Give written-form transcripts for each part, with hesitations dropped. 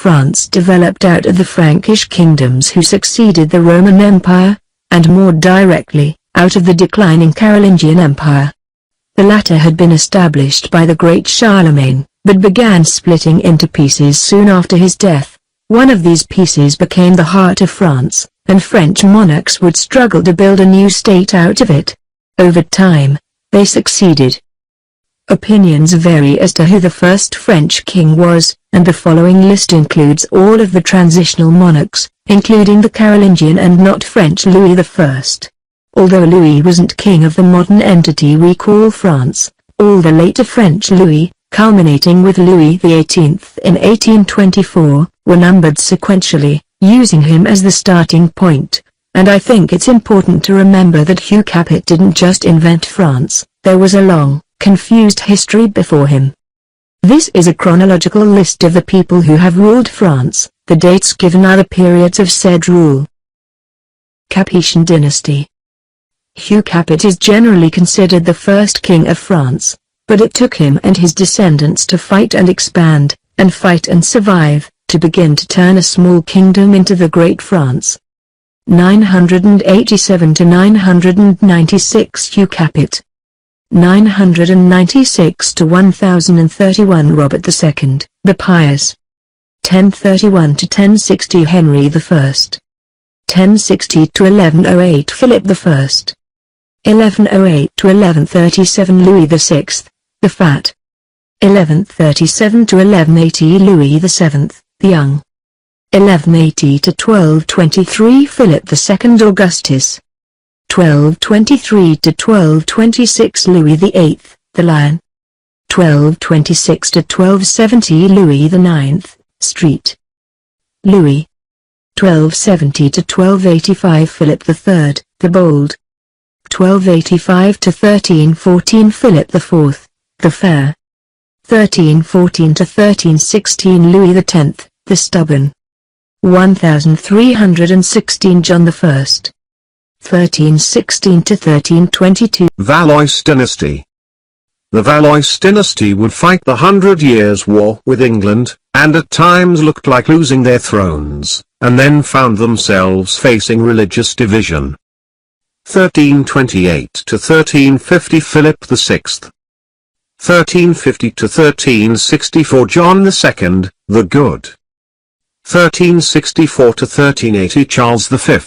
France developed out of the Frankish kingdoms who succeeded the Roman Empire, and more directly, out of the declining Carolingian Empire. The latter had been established by the great Charlemagne, but began splitting into pieces soon after his death. One of these pieces became the heart of France, and French monarchs would struggle to build a new state out of it. Over time, they succeeded. Opinions vary as to who the first French king was, and the following list includes all of the transitional monarchs, including the Carolingian and not French Louis I. Although Louis wasn't king of the modern entity we call France, all the later French Louis, culminating with Louis XVIII in 1824, were numbered sequentially, using him as the starting point. And I think it's important to remember that Hugh Capet didn't just invent France, there was a long, confused history before him. This is a chronological list of the people who have ruled France. The dates given are the periods of said rule. Capetian dynasty. Hugh Capet is generally considered the first king of France, but it took him and his descendants to fight and expand, and fight and survive, to begin to turn a small kingdom into the Great France. 987 to 996 Hugh Capet. 996 to 1031 Robert II, the Pious. 1031 to 1060 Henry I. 1060 to 1108 Philip I. 1108 to 1137 Louis VI, the Fat. 1137 to 1180 Louis VII, the Young. 1180 to 1223 Philip II Augustus. 1223 to 1226 Louis VIII, the Lion. 1226 to 1270 Louis IX, Street. Louis. 1270 to 1285 Philip III, the Bold. 1285 to 1314 Philip IV, the Fair. 1314 to 1316 Louis X, the Stubborn. 1316 John I. 1316 to 1322 Valois dynasty. The Valois dynasty would fight the 100 Years' War with England, and at times looked like losing their thrones, and then found themselves facing religious division. 1328 to 1350 Philip VI. 1350 to 1364 John II, the Good. 1364 to 1380 Charles V,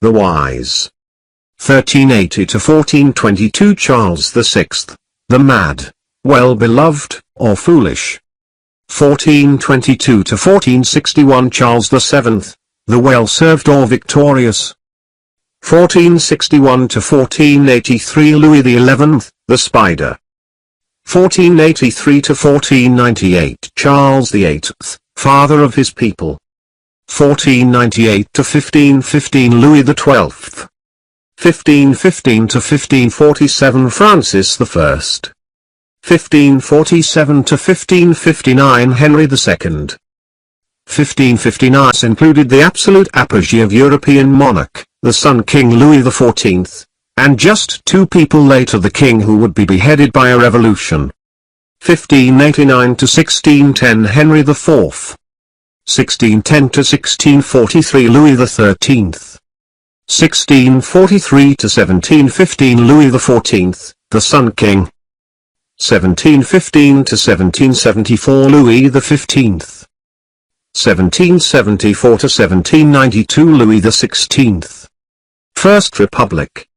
the Wise. 1380 to 1422 Charles VI, the Mad, Well-Beloved, or Foolish. 1422 to 1461 Charles VII, the Well-Served or Victorious. 1461 to 1483 Louis XI, the Spider. 1483 to 1498 Charles VIII, Father of his people. 1498 to 1515 Louis XII. 1515 to 1547 Francis I. 1547 to 1559 Henry II. 1559 included the absolute apogee of European monarch, the Sun King Louis XIV, and just 2 people later the king who would be beheaded by a revolution. 1589 to 1610 Henry IV. 1610 to 1643 Louis XIII. 1643 to 1715 Louis XIV, the Sun King. 1715 to 1774 Louis XV. 1774 to 1792 Louis XVI. First Republic.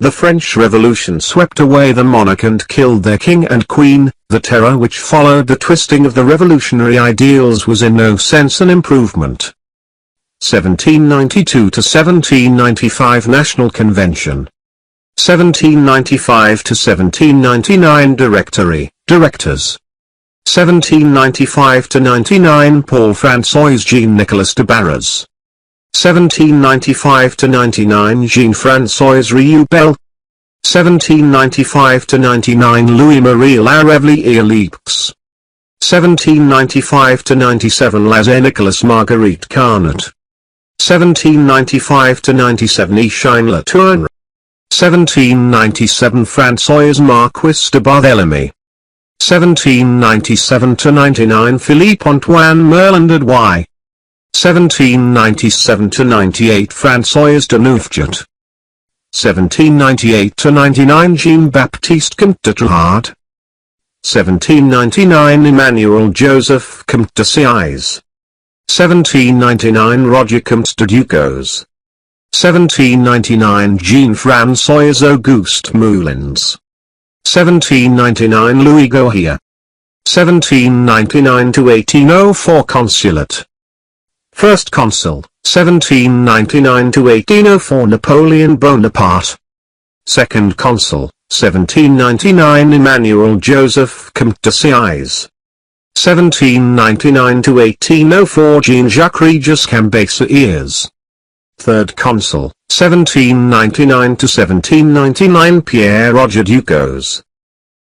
The French Revolution swept away the monarch and killed their king and queen. The terror which followed the twisting of the revolutionary ideals was in no sense an improvement. 1792 to 1795 National Convention. 1795 to 1799 Directory, Directors. 1795 to 99 Paul François Jean-Nicolas de Barras. 1795 to 99 Jean-François Rioux-Bell. 1795 to 99 Louis-Marie Larreville-Elix. 1795 to 97 Lazare Nicolas Marguerite Carnot. 1795 to 97 Echine Latour. 1797 François Marquis de Barthélemy. 1797–99 Philippe Antoine Merland y. 1797–98 François de Neufchâteau. 1798–99 Jean-Baptiste Comte de Trahard. 1799 Emmanuel Joseph Comte de Sieyes. 1799 Roger Comte de Ducos. 1799 Jean-François Auguste Moulins. 1799 Louis Gohier. 1799–1804 Consulate. First Consul, 1799–1804 Napoleon Bonaparte. Second Consul, 1799 Emmanuel Joseph Comte de Sieyes. 1799–1804 Jean-Jacques Regis Cambacérès. Third Consul, 1799–1799 Pierre-Roger Ducos.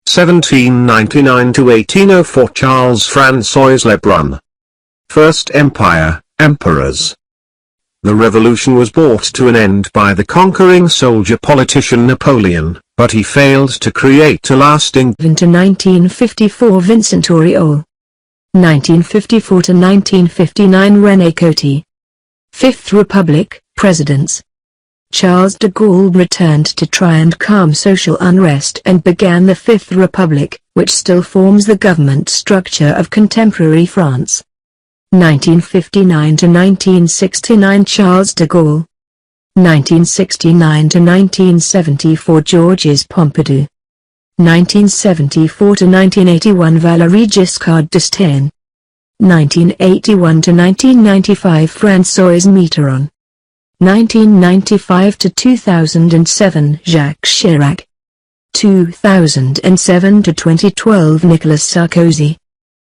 1799–1804 Charles-François Lebrun. First Empire, Emperors. The revolution was brought to an end by the conquering soldier-politician Napoleon, but he failed to create a lasting. Into 1954 Vincent Auriol. 1954–1959 René Coty. Fifth Republic, Presidents. Charles de Gaulle returned to try and calm social unrest and began the Fifth Republic, which still forms the government structure of contemporary France. 1959–1969 Charles de Gaulle. 1969–1974 Georges Pompidou. 1974–1981 Valéry Giscard d'Estaing. 1981–1995 François Mitterrand. 1995–2007 Jacques Chirac. 2007–2012 Nicolas Sarkozy.